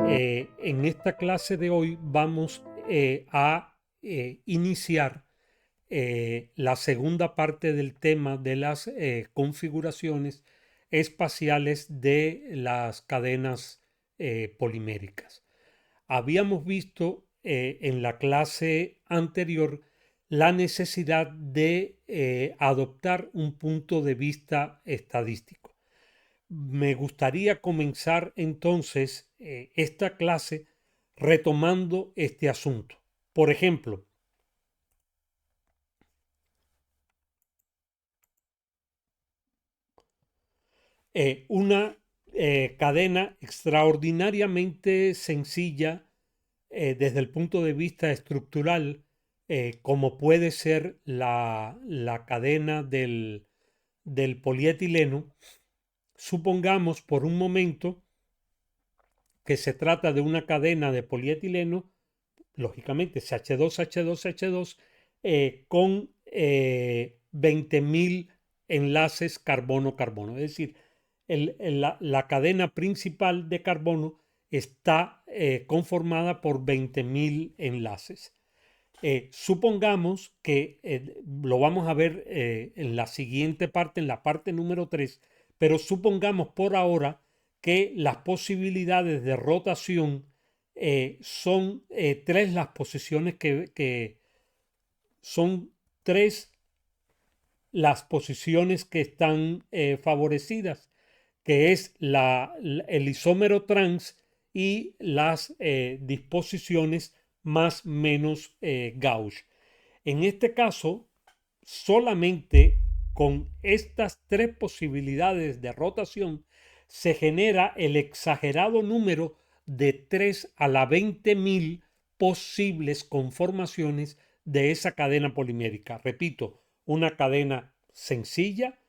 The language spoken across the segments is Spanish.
En esta clase de hoy vamos a iniciar la segunda parte del tema de las configuraciones espaciales de las cadenas poliméricas. Habíamos visto en la clase anterior la necesidad de adoptar un punto de vista estadístico. Me gustaría comenzar entonces esta clase retomando este asunto. Por ejemplo, una cadena extraordinariamente sencilla desde el punto de vista estructural, como puede ser la cadena del polietileno. Supongamos por un momento que se trata de una cadena de polietileno, lógicamente CH2, H2, H2, con 20.000 enlaces carbono-carbono. Es decir, la cadena principal de carbono está conformada por 20.000 enlaces. Supongamos que lo vamos a ver en la siguiente parte, en la parte número 3, pero supongamos por ahora que las posibilidades de rotación son tres las posiciones que son tres las posiciones que están favorecidas, que es el isómero trans y las disposiciones más menos gauge. En este caso, solamente con estas tres posibilidades de rotación se genera el exagerado número de 3 a la 20.000 posibles conformaciones de esa cadena polimérica. Repito, una cadena sencilla,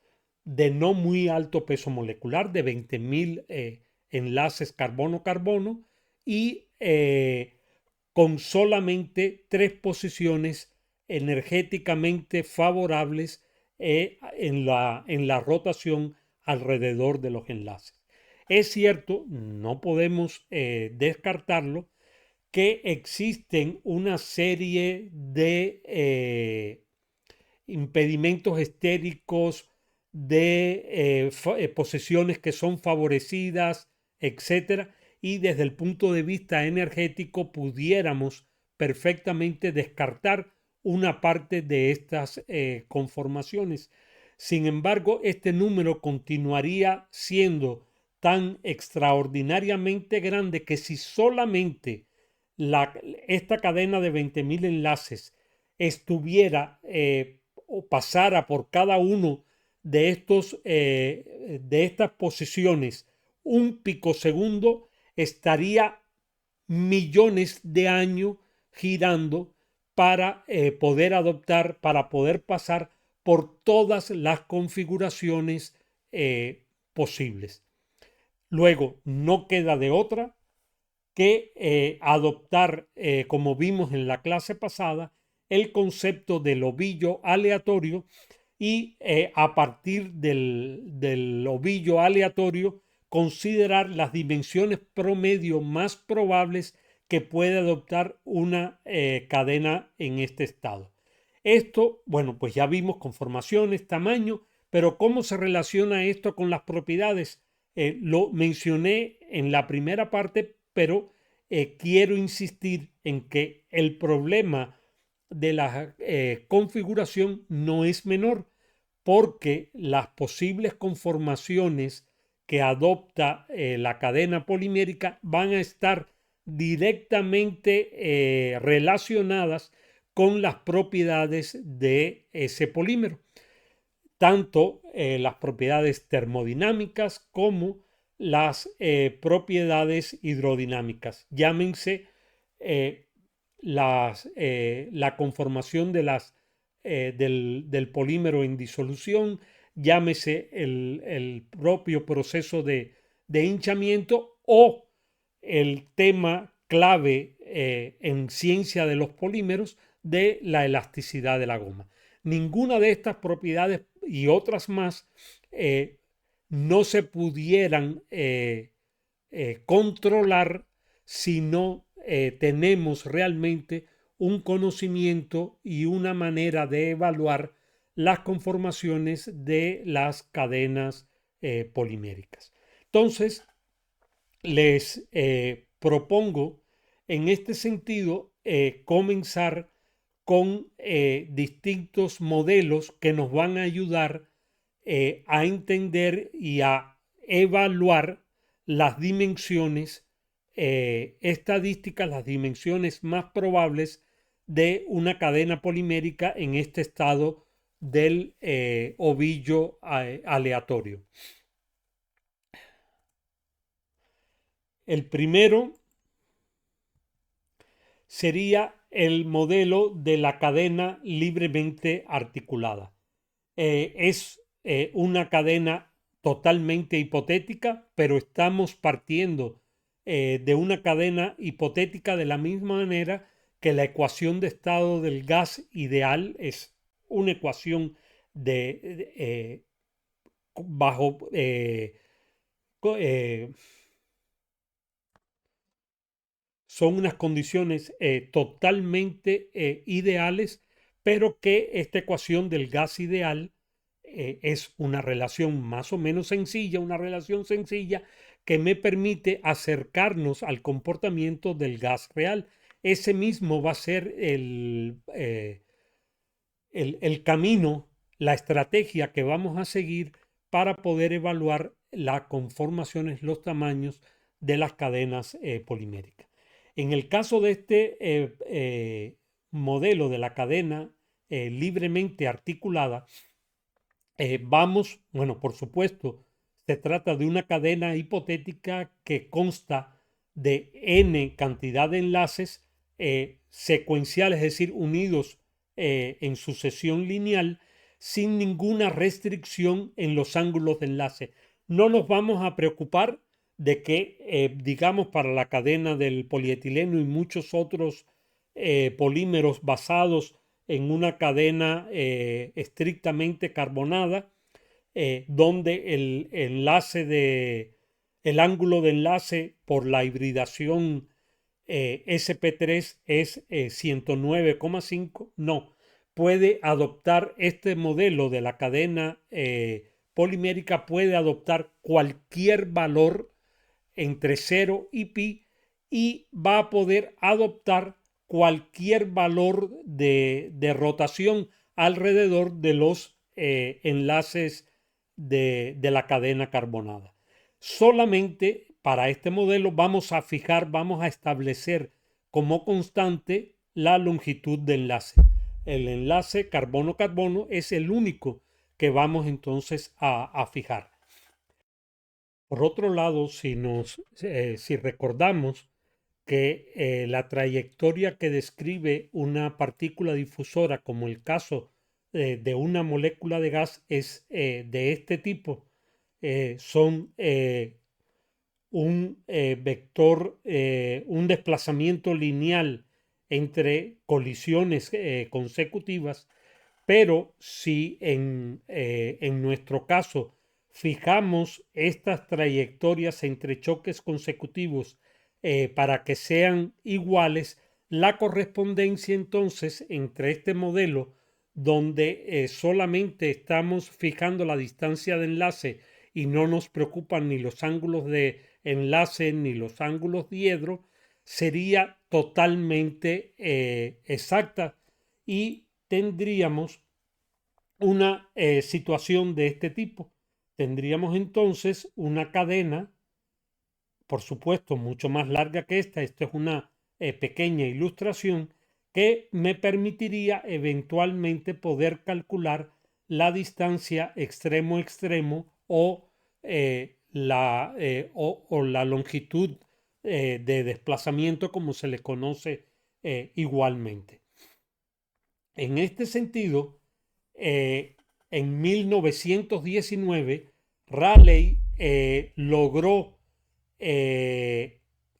de no muy alto peso molecular, de 20.000 enlaces carbono-carbono y con solamente tres posiciones energéticamente favorables en la rotación alrededor de los enlaces. Es cierto, no podemos descartarlo, que existen una serie de impedimentos estéricos, de posiciones que son favorecidas, etcétera, y desde el punto de vista energético pudiéramos perfectamente descartar una parte de estas conformaciones. Sin embargo, este número continuaría siendo tan extraordinariamente grande que si solamente esta cadena de 20.000 enlaces estuviera o pasara por cada uno de estas posiciones un picosegundo, estaría millones de años girando para poder adoptar, para poder pasar por todas las configuraciones posibles. Luego, no queda de otra que adoptar, como vimos en la clase pasada, el concepto del ovillo aleatorio y a partir del ovillo aleatorio considerar las dimensiones promedio más probables que puede adoptar una cadena en este estado. Esto, bueno, pues ya vimos conformaciones, tamaño, pero ¿cómo se relaciona esto con las propiedades? Lo mencioné en la primera parte, pero quiero insistir en que el problema de la configuración no es menor, porque las posibles conformaciones que adopta la cadena polimérica van a estar directamente relacionadas con las propiedades de ese polímero, tanto las propiedades termodinámicas como las propiedades hidrodinámicas. Llámense la conformación del polímero en disolución, llámese el propio proceso de hinchamiento o el tema clave en ciencia de los polímeros de la elasticidad de la goma. Ninguna de estas propiedades y otras más no se pudieran controlar si no tenemos realmente un conocimiento y una manera de evaluar las conformaciones de las cadenas poliméricas. Entonces, les propongo en este sentido comenzar con distintos modelos que nos van a ayudar a entender y a evaluar las dimensiones estadísticas, las dimensiones más probables de una cadena polimérica en este estado del ovillo aleatorio. El primero sería el modelo de la cadena libremente articulada. Es una cadena totalmente hipotética, pero estamos partiendo de una cadena hipotética de la misma manera que la ecuación de estado del gas ideal es una ecuación bajo son unas condiciones totalmente ideales, pero que esta ecuación del gas ideal es una relación más o menos sencilla, una relación sencilla que me permite acercarnos al comportamiento del gas real. Ese mismo va a ser el camino, la estrategia que vamos a seguir para poder evaluar las conformaciones, los tamaños de las cadenas poliméricas. En el caso de este modelo de la cadena libremente articulada, bueno, por supuesto, se trata de una cadena hipotética que consta de n cantidad de enlaces secuenciales, es decir, unidos en sucesión lineal, sin ninguna restricción en los ángulos de enlace. No nos vamos a preocupar de que, digamos, para la cadena del polietileno y muchos otros polímeros basados en una cadena estrictamente carbonada, donde el ángulo de enlace por la hibridación sp3 es 109,5, no, puede adoptar este modelo de la cadena polimérica, puede adoptar cualquier valor entre 0 y pi y va a poder adoptar cualquier valor de rotación alrededor de los enlaces de la cadena carbonada. Solamente para este modelo vamos a establecer como constante la longitud de enlace. El enlace carbono-carbono es el único que vamos entonces a fijar. Por otro lado, si recordamos que la trayectoria que describe una partícula difusora, como el caso de una molécula de gas, es de este tipo, son un vector, un desplazamiento lineal entre colisiones consecutivas, pero si en nuestro caso fijamos estas trayectorias entre choques consecutivos para que sean iguales, la correspondencia entonces entre este modelo donde solamente estamos fijando la distancia de enlace y no nos preocupan ni los ángulos de enlace ni los ángulos diedro, sería totalmente exacta y tendríamos una situación de este tipo. Tendríamos entonces una cadena, por supuesto, mucho más larga que esta. Esto es una pequeña ilustración que me permitiría eventualmente poder calcular la distancia extremo-extremo o la longitud de desplazamiento, como se le conoce igualmente. En este sentido, en 1919, Rayleigh logró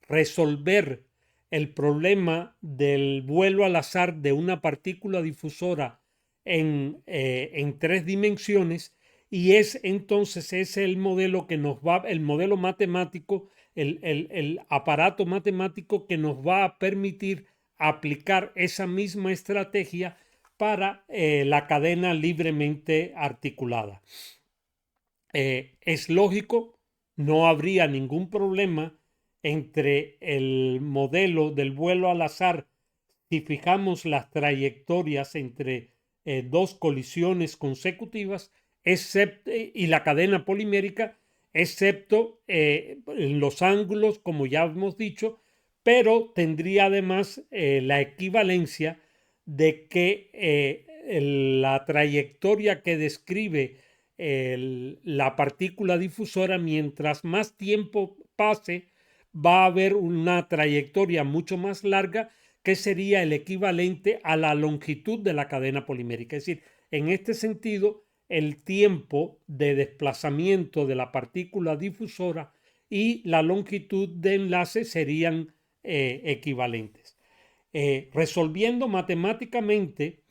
resolver el problema del vuelo al azar de una partícula difusora en 3 dimensiones y es entonces es el modelo que nos va, el modelo matemático, el aparato matemático que nos va a permitir aplicar esa misma estrategia para la cadena libremente articulada. Es lógico, no habría ningún problema entre el modelo del vuelo al azar si fijamos las trayectorias entre dos colisiones consecutivas y la cadena polimérica, excepto los ángulos, como ya hemos dicho, pero tendría además la equivalencia de que la trayectoria que describe la partícula difusora, mientras más tiempo pase, va a haber una trayectoria mucho más larga que sería el equivalente a la longitud de la cadena polimérica. Es decir, en este sentido, el tiempo de desplazamiento de la partícula difusora y la longitud de enlace serían equivalentes. Resolviendo matemáticamente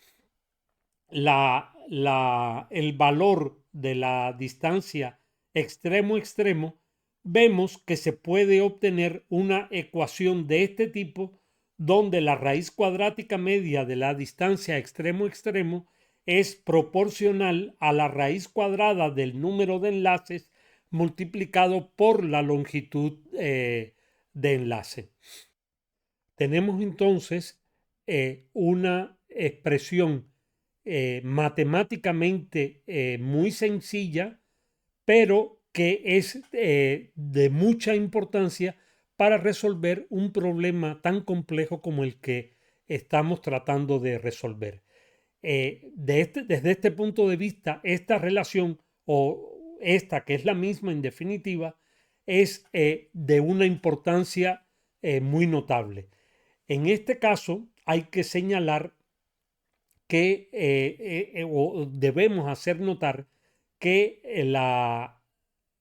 el valor de la distancia extremo-extremo, vemos que se puede obtener una ecuación de este tipo donde la raíz cuadrática media de la distancia extremo-extremo es proporcional a la raíz cuadrada del número de enlaces multiplicado por la longitud de enlace. Tenemos entonces una expresión matemáticamente muy sencilla, pero que es de mucha importancia para resolver un problema tan complejo como el que estamos tratando de resolver. Desde este punto de vista, esta relación, o esta que es la misma en definitiva, es de una importancia muy notable. En este caso, hay que señalar que o debemos hacer notar que la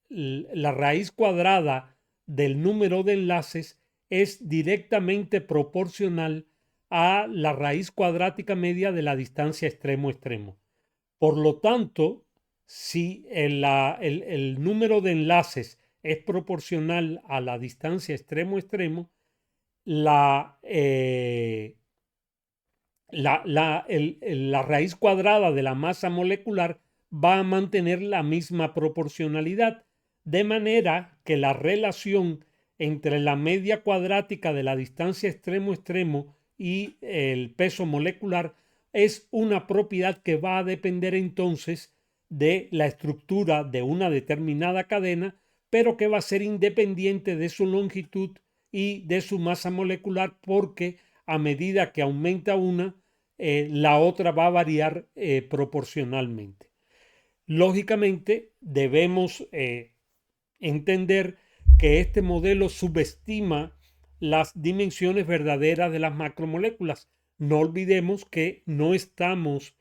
raíz cuadrada del número de enlaces es directamente proporcional a la raíz cuadrática media de la distancia extremo-extremo. Por lo tanto, si el número de enlaces es proporcional a la distancia extremo-extremo, la raíz cuadrada de la masa molecular va a mantener la misma proporcionalidad, de manera que la relación entre la media cuadrática de la distancia extremo-extremo y el peso molecular es una propiedad que va a depender entonces de la estructura de una determinada cadena, pero que va a ser independiente de su longitud y de su masa molecular, porque a medida que aumenta una, la otra va a variar proporcionalmente. Lógicamente, debemos entender que este modelo subestima las dimensiones verdaderas de las macromoléculas. No olvidemos que no estamos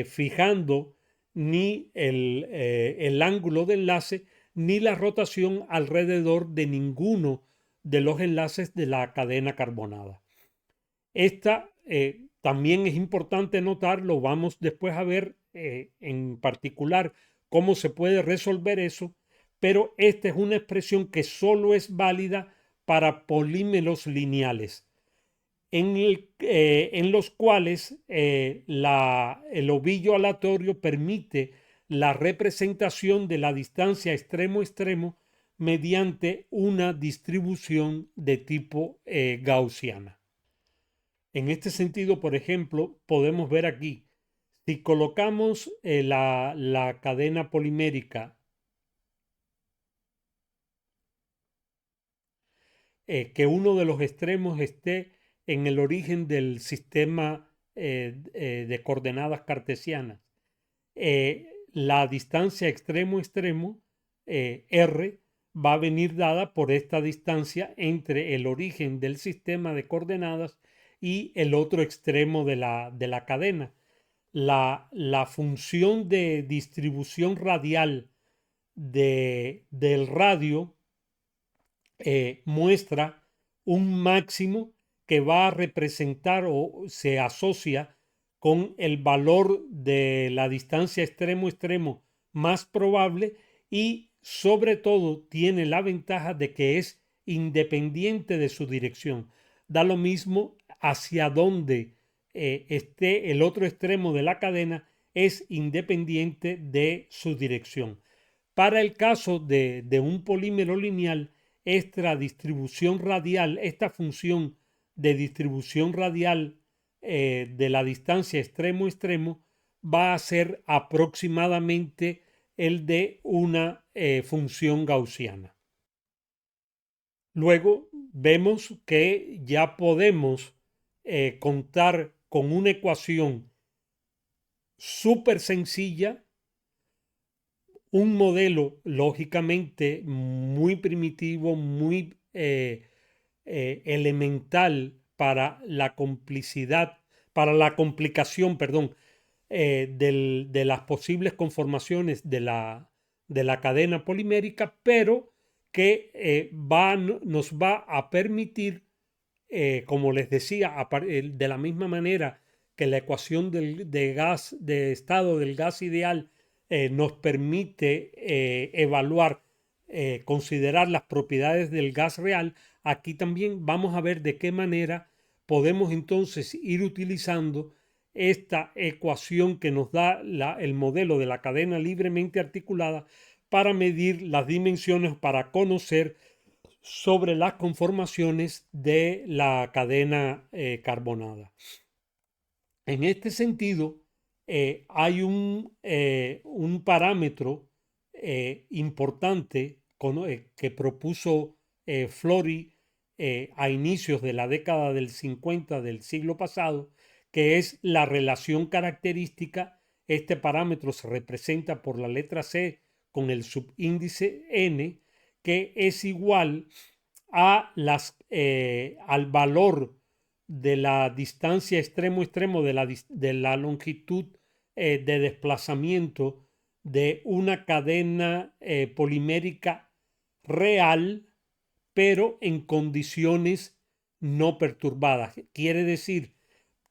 fijando ni el ángulo de enlace ni la rotación alrededor de ninguno de los enlaces de la cadena carbonada. Esta también es importante notar, lo vamos después a ver en particular cómo se puede resolver eso, pero esta es una expresión que solo es válida para polímeros lineales, en los cuales el ovillo aleatorio permite la representación de la distancia extremo-extremo mediante una distribución de tipo gaussiana. En este sentido, por ejemplo, podemos ver aquí, si colocamos la cadena polimérica, que uno de los extremos esté en el origen del sistema de coordenadas cartesianas, la distancia extremo-extremo, R, va a venir dada por esta distancia entre el origen del sistema de coordenadas y el otro extremo de la cadena. La función de distribución radial del radio muestra un máximo que va a representar o se asocia con el valor de la distancia extremo-extremo más probable y sobre todo tiene la ventaja de que es independiente de su dirección. Da lo mismo hacia dónde esté el otro extremo de la cadena, es independiente de su dirección. Para el caso de un polímero lineal, esta distribución radial, esta función de distribución radial de la distancia extremo-extremo va a ser aproximadamente el de una función gaussiana. Luego vemos que ya podemos contar con una ecuación súper sencilla, un modelo lógicamente muy primitivo, muy elemental para la complicación, perdón, de las posibles conformaciones de la cadena polimérica, pero que nos va a permitir, como les decía, de la misma manera que la ecuación de estado del gas ideal nos permite evaluar, considerar las propiedades del gas real, aquí también vamos a ver de qué manera podemos entonces ir utilizando esta ecuación que nos da el modelo de la cadena libremente articulada para medir las dimensiones, para conocer sobre las conformaciones de la cadena carbonada. En este sentido, hay un parámetro importante que propuso Flory a inicios de la década del 50 del siglo pasado, que es la relación característica. Este parámetro se representa por la letra C con el subíndice n, que es igual al valor de la distancia extremo-extremo de la longitud de desplazamiento de una cadena polimérica real, pero en condiciones no perturbadas. Quiere decir,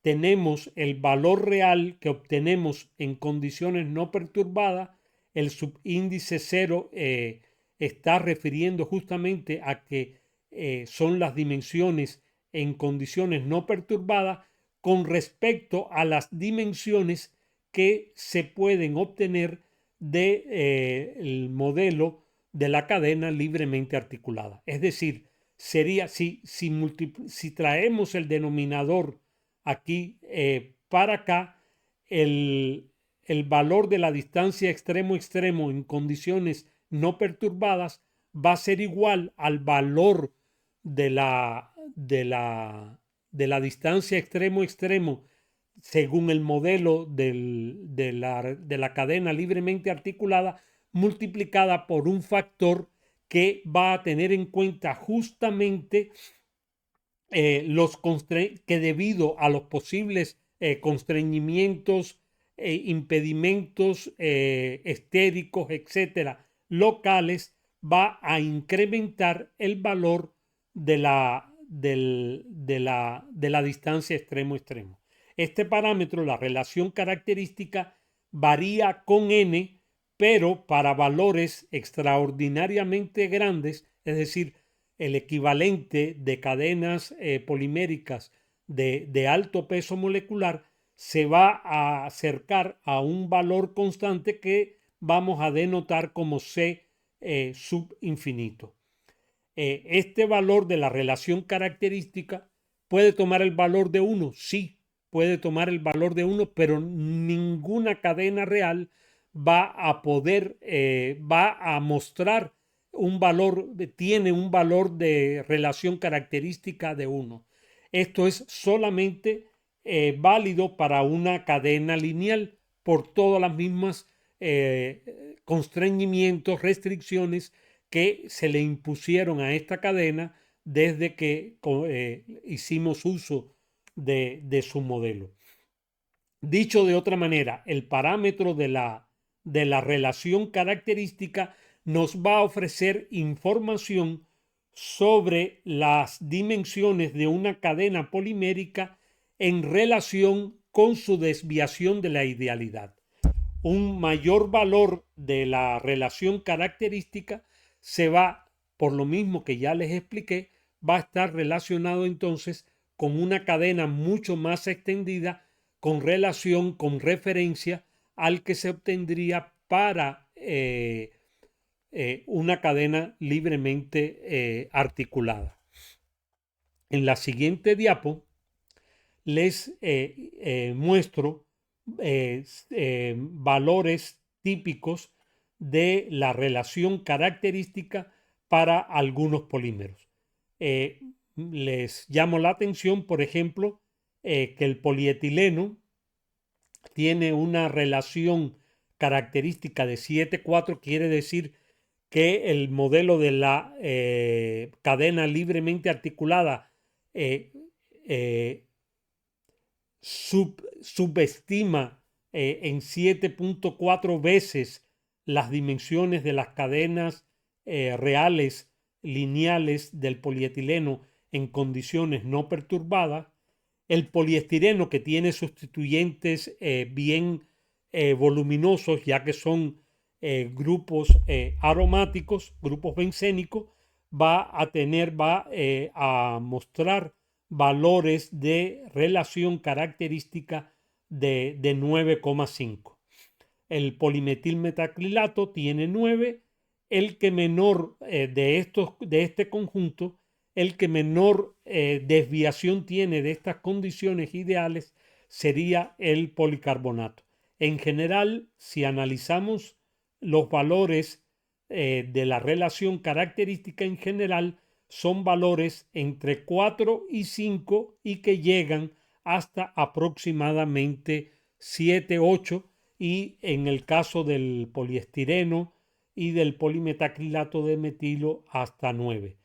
tenemos el valor real que obtenemos en condiciones no perturbadas. El subíndice 0 está refiriendo justamente a que son las dimensiones en condiciones no perturbadas con respecto a las dimensiones que se pueden obtener del modelo de la cadena libremente articulada. Es decir, sería si traemos el denominador aquí para acá, el valor de la distancia extremo-extremo en condiciones no perturbadas va a ser igual al valor de la distancia extremo-extremo según el modelo de la cadena libremente articulada, multiplicada por un factor que va a tener en cuenta justamente que debido a los posibles constreñimientos, impedimentos estéricos, etcétera, locales, va a incrementar el valor de la distancia extremo-extremo. Este parámetro, la relación característica, varía con n, pero para valores extraordinariamente grandes, es decir, el equivalente de cadenas poliméricas de alto peso molecular, se va a acercar a un valor constante que vamos a denotar como C sub infinito. Este valor de la relación característica puede tomar el valor de 1, sí, puede tomar el valor de 1, pero ninguna cadena real va a poder, va a mostrar un valor, tiene un valor de relación característica de 1. Esto es solamente válido para una cadena lineal por todas las mismas constreñimientos, restricciones que se le impusieron a esta cadena desde que hicimos uso de su modelo. Dicho de otra manera, el parámetro de la relación característica nos va a ofrecer información sobre las dimensiones de una cadena polimérica en relación con su desviación de la idealidad. un mayor valor de la relación característica se va, por lo mismo que ya les expliqué, va a estar relacionado entonces con una cadena mucho más extendida con relación, con referencia al que se obtendría para una cadena libremente articulada. En la siguiente diapo les muestro valores típicos de la relación característica para algunos polímeros. Les llamo la atención, por ejemplo, que el polietileno tiene una relación característica de 7,4, quiere decir que el modelo de la cadena libremente articulada subestima en 7,4 veces las dimensiones de las cadenas reales lineales del polietileno en condiciones no perturbadas. El poliestireno, que tiene sustituyentes bien voluminosos, ya que son grupos aromáticos, grupos bencénicos, va a mostrar valores de relación característica de 9,5. El polimetilmetacrilato tiene 9. El que menor de este conjunto, el que menor desviación tiene de estas condiciones ideales sería el policarbonato. En general, si analizamos los valores de la relación característica en general, son valores entre 4 y 5 y que llegan hasta aproximadamente 7, 8, y en el caso del poliestireno y del polimetacrilato de metilo hasta 9.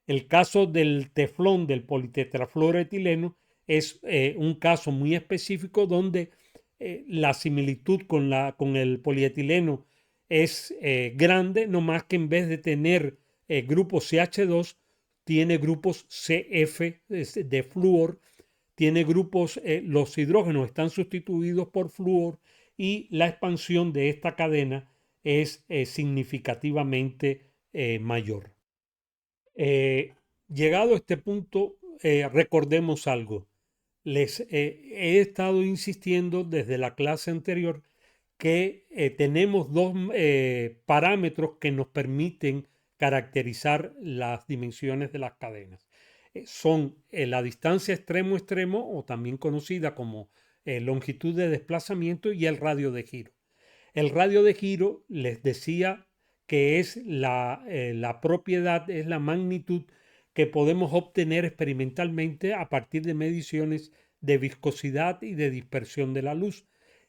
El caso del teflón, del politetrafluoroetileno, es un caso muy específico donde la similitud con el polietileno es grande, no más que en vez de tener grupos CH2, tiene grupos CF de flúor, tiene grupos, los hidrógenos están sustituidos por flúor y la expansión de esta cadena es significativamente mayor. Llegado a este punto, recordemos algo. Les he estado insistiendo desde la clase anterior que tenemos dos parámetros que nos permiten caracterizar las dimensiones de las cadenas. Son la distancia extremo-extremo, o también conocida como longitud de desplazamiento, y el radio de giro. El radio de giro, les decía, que es la propiedad, es la magnitud que podemos obtener experimentalmente a partir de mediciones de viscosidad y de dispersión de la luz.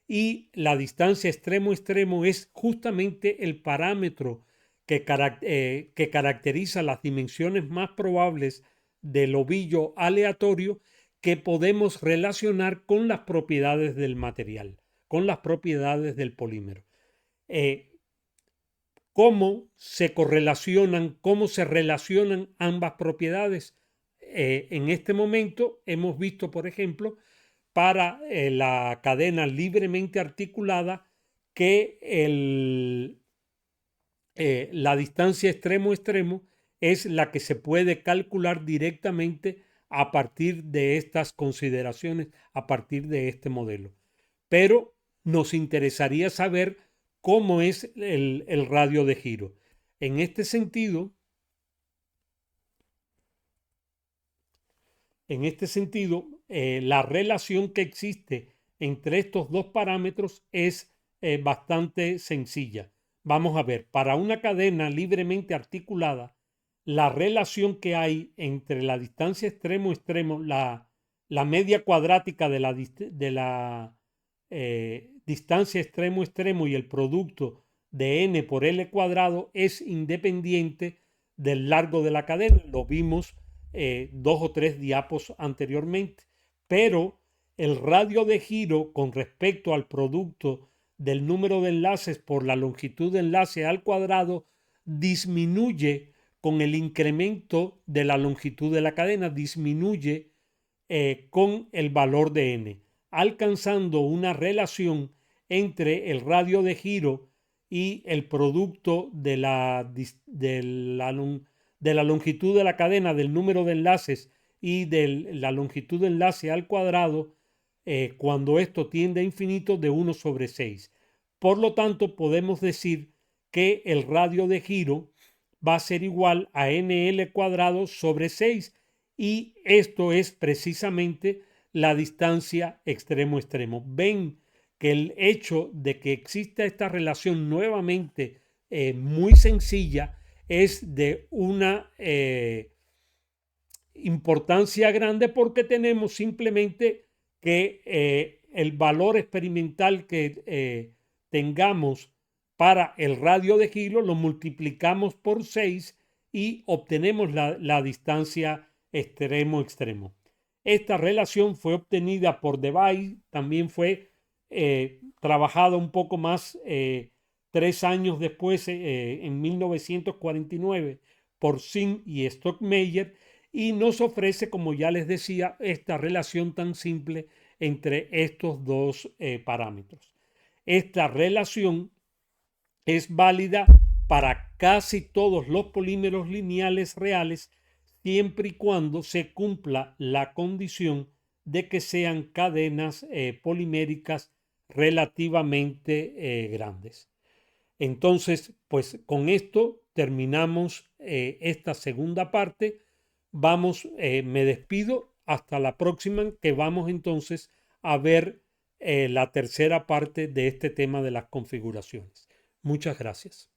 Y la distancia extremo-extremo es justamente el parámetro que caracteriza las dimensiones más probables del ovillo aleatorio que podemos relacionar con las propiedades del material, con las propiedades del polímero. ¿Cómo se correlacionan, cómo se relacionan ambas propiedades? En este momento hemos visto, por ejemplo, para la cadena libremente articulada, que la distancia extremo-extremo es la que se puede calcular directamente a partir de estas consideraciones, a partir de este modelo. Pero nos interesaría saber cómo es el radio de giro. En este sentido, la relación que existe entre estos dos parámetros es bastante sencilla. Vamos a ver, para una cadena libremente articulada, la relación que hay entre la distancia extremo-extremo, la media cuadrática de la distancia extremo-extremo y el producto de n por L cuadrado es independiente del largo de la cadena. Lo vimos 2 o 3 diapos anteriormente, pero el radio de giro con respecto al producto del número de enlaces por la longitud de enlace al cuadrado disminuye con el incremento de la longitud de la cadena, disminuye con el valor de n, alcanzando una relación entre el radio de giro y el producto de la longitud de la cadena, del número de enlaces y de la longitud de enlace al cuadrado, cuando esto tiende a infinito, de 1/6. Por lo tanto, podemos decir que el radio de giro va a ser igual a nl² / 6, y esto es precisamente la distancia extremo-extremo. Ven que el hecho de que exista esta relación nuevamente muy sencilla es de una importancia grande, porque tenemos simplemente que el valor experimental que tengamos para el radio de giro lo multiplicamos por 6 y obtenemos la distancia extremo-extremo. Esta relación fue obtenida por Debye, también fue trabajada un poco más 3 años después, en 1949, por Singh y Stockmeyer, y nos ofrece, como ya les decía, esta relación tan simple entre estos dos parámetros. Esta relación es válida para casi todos los polímeros lineales reales, siempre y cuando se cumpla la condición de que sean cadenas poliméricas relativamente grandes. Entonces, pues con esto terminamos esta segunda parte. Me despido hasta la próxima, que vamos entonces a ver la tercera parte de este tema de las configuraciones. Muchas gracias.